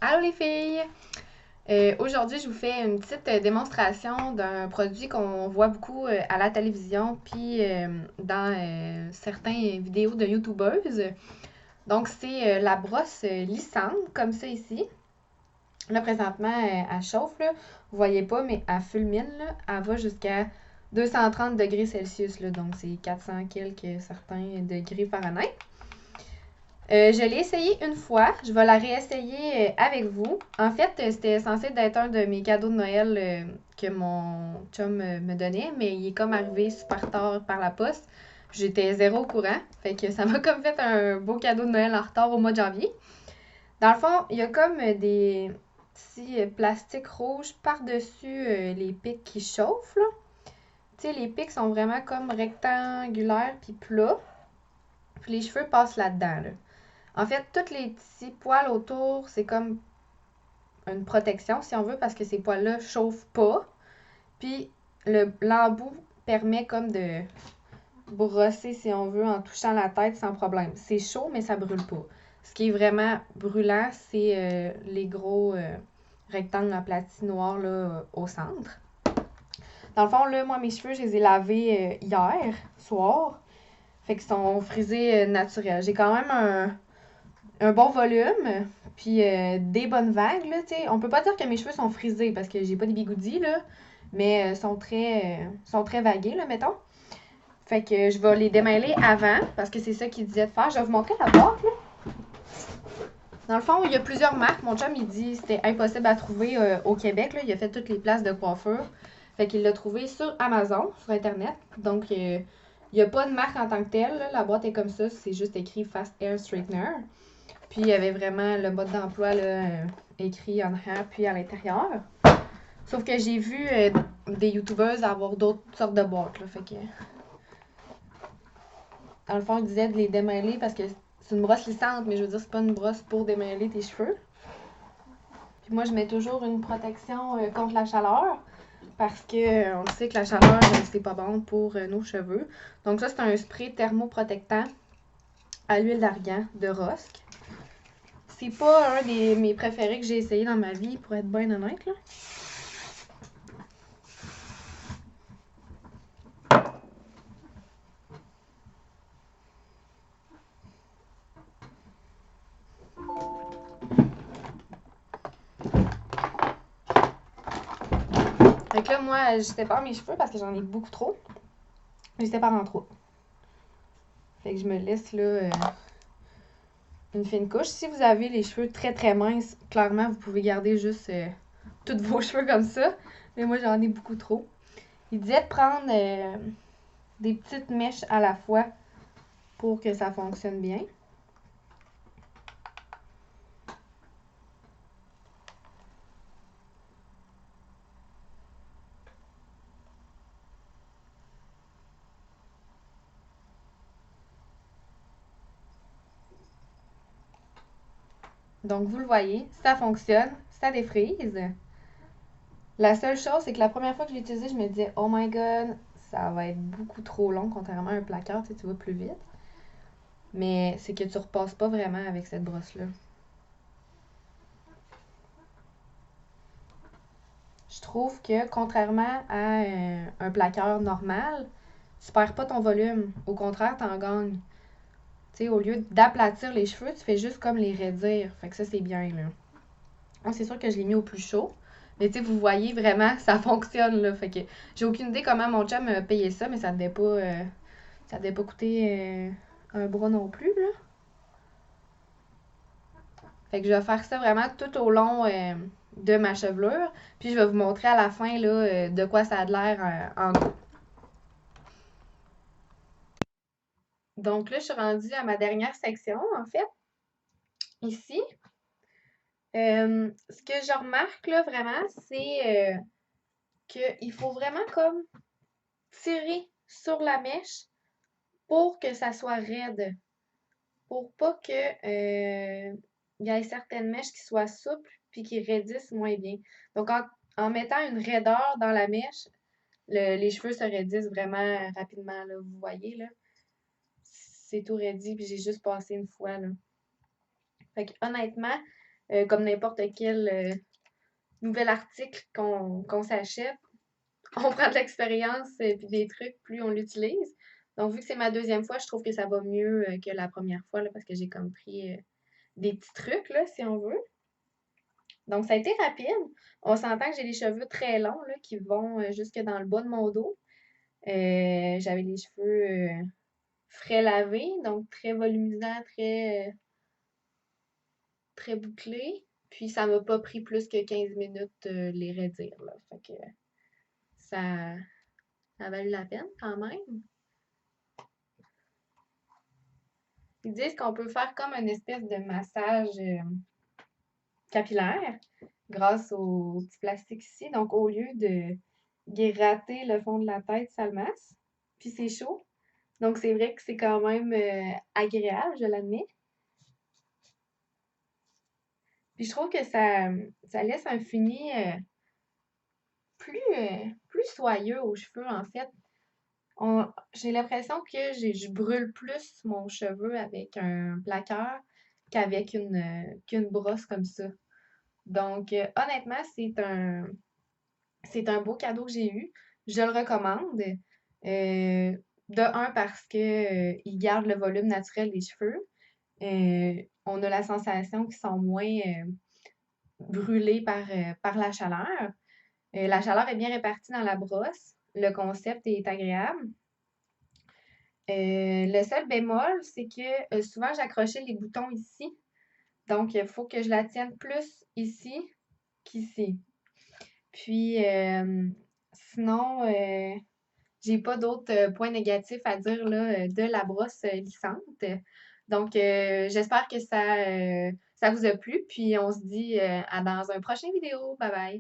Allô les filles! Aujourd'hui, je vous fais une petite démonstration d'un produit qu'on voit beaucoup à la télévision puis dans certaines vidéos de youtubeuses. Donc, c'est la brosse lissante, comme ça ici. Là, présentement, elle chauffe, là. Vous voyez pas, mais elle fulmine, là. Elle va jusqu'à 230 degrés Celsius, là. Donc, c'est 400 quelques certains degrés Fahrenheit. Je l'ai essayé une fois. Je vais la réessayer avec vous. En fait, c'était censé être un de mes cadeaux de Noël que mon chum me donnait, mais il est comme arrivé super tard par la poste. J'étais zéro au courant. Fait que ça m'a comme fait un beau cadeau de Noël en retard au mois de janvier. Dans le fond, il y a comme des petits plastiques rouges par-dessus les pics qui chauffent, là. Tu sais, les pics sont vraiment comme rectangulaires puis plats. Puis les cheveux passent là-dedans, là. En fait, tous les petits poils autour, c'est comme une protection, si on veut, parce que ces poils-là chauffent pas. Puis l'embout permet comme de brosser, si on veut, en touchant la tête sans problème. C'est chaud, mais ça brûle pas. Ce qui est vraiment brûlant, c'est les gros rectangles aplatis noirs là, au centre. Dans le fond, là, moi, mes cheveux, je les ai lavés hier soir. Fait qu'ils sont frisés naturels. J'ai quand même un bon volume, puis des bonnes vagues, là, tu sais. On peut pas dire que mes cheveux sont frisés parce que j'ai pas des bigoudis, là, mais sont très vagués, là, mettons. Fait que je vais les démêler avant parce que c'est ça qu'il disait de faire. Je vais vous montrer la boîte, là. Dans le fond, il y a plusieurs marques. Mon chum, il dit que c'était impossible à trouver au Québec, là. Il a fait toutes les places de coiffure. Fait qu'il l'a trouvé sur Amazon, sur Internet. Donc, il n'y a pas de marque en tant que telle, là. La boîte est comme ça. C'est juste écrit Fast Hair Straightener. Puis il y avait vraiment le mode d'emploi là, écrit en arrière puis à l'intérieur. Sauf que j'ai vu des youtubeuses avoir d'autres sortes de boîtes. Là, fait que, dans le fond, ils disaient de les démêler parce que c'est une brosse lissante, mais je veux dire, c'est pas une brosse pour démêler tes cheveux. Puis moi, je mets toujours une protection contre la chaleur parce que on sait que la chaleur, c'est pas bon pour nos cheveux. Donc ça, c'est un spray thermoprotectant à l'huile d'argan de Rosque. C'est pas un des mes préférés que j'ai essayé dans ma vie, pour être bien honnête, là. Fait que là, moi, je sépare mes cheveux parce que j'en ai beaucoup trop. Je les sépare en trois. Fait que je me laisse là une fine couche. Si vous avez les cheveux très très minces, clairement, vous pouvez garder juste tous vos cheveux comme ça. Mais moi, j'en ai beaucoup trop. Il disait de prendre des petites mèches à la fois pour que ça fonctionne bien. Donc, vous le voyez, ça fonctionne, ça défrise. La seule chose, c'est que la première fois que je l'ai utilisé, je me disais, oh my god, ça va être beaucoup trop long, contrairement à un placard, tu sais, tu vas plus vite. Mais c'est que tu repasses pas vraiment avec cette brosse-là. Je trouve que, contrairement à un plaqueur normal, tu perds pas ton volume. Au contraire, t'en gagnes. Tu sais, au lieu d'aplatir les cheveux, tu fais juste comme les raidir. Fait que ça, c'est bien, là. Moi, c'est sûr que je l'ai mis au plus chaud. Mais tu sais, vous voyez vraiment, ça fonctionne, là. Fait que j'ai aucune idée comment mon chum a payé ça, mais ça devait pas coûter un bras non plus, là. Fait que je vais faire ça vraiment tout au long de ma chevelure. Puis je vais vous montrer à la fin, là, de quoi ça a l'air en gros. Donc là, je suis rendue à ma dernière section, en fait, ici. Ce que je remarque, là, vraiment, c'est qu'il faut vraiment comme tirer sur la mèche pour que ça soit raide. Pour pas que il y ait certaines mèches qui soient souples puis qui raidissent moins bien. Donc, en mettant une raideur dans la mèche, les cheveux se raidissent vraiment rapidement, là. Vous voyez, là. C'est tout raidi, puis j'ai juste passé une fois, là. Fait que honnêtement, comme n'importe quel nouvel article qu'on s'achète. On prend de l'expérience puis des trucs, plus on l'utilise. Donc, vu que c'est ma deuxième fois, je trouve que ça va mieux que la première fois, là, parce que j'ai comme pris des petits trucs, là, si on veut. Donc, ça a été rapide. On s'entend que j'ai les cheveux très longs, là, qui vont jusque dans le bas de mon dos. J'avais les cheveux frais lavés, donc très volumisants, très bouclés. Puis, ça m'a pas pris plus que 15 minutes les raidir, là. Fait que ça, ça a valu la peine quand même. Ils disent qu'on peut faire comme une espèce de massage capillaire grâce au petit plastique ici. Donc, au lieu de gratter le fond de la tête, ça le masse. Puis c'est chaud. Donc, c'est vrai que c'est quand même agréable, je l'admets. Puis je trouve que ça laisse un fini plus soyeux aux cheveux, en fait. J'ai l'impression que je brûle plus mon cheveu avec un plaqueur qu'une brosse comme ça. Donc, honnêtement, c'est un beau cadeau que j'ai eu. Je le recommande. De un, parce que il garde le volume naturel des cheveux. On a la sensation qu'ils sont moins brûlés par la chaleur. La chaleur est bien répartie dans la brosse. Le concept est agréable. Le seul bémol, c'est que souvent j'accrochais les boutons ici. Donc, il faut que je la tienne plus ici qu'ici. Puis, sinon, j'ai pas d'autres points négatifs à dire là, de la brosse lissante. Donc, j'espère que ça vous a plu. Puis, on se dit dans un prochain vidéo. Bye bye!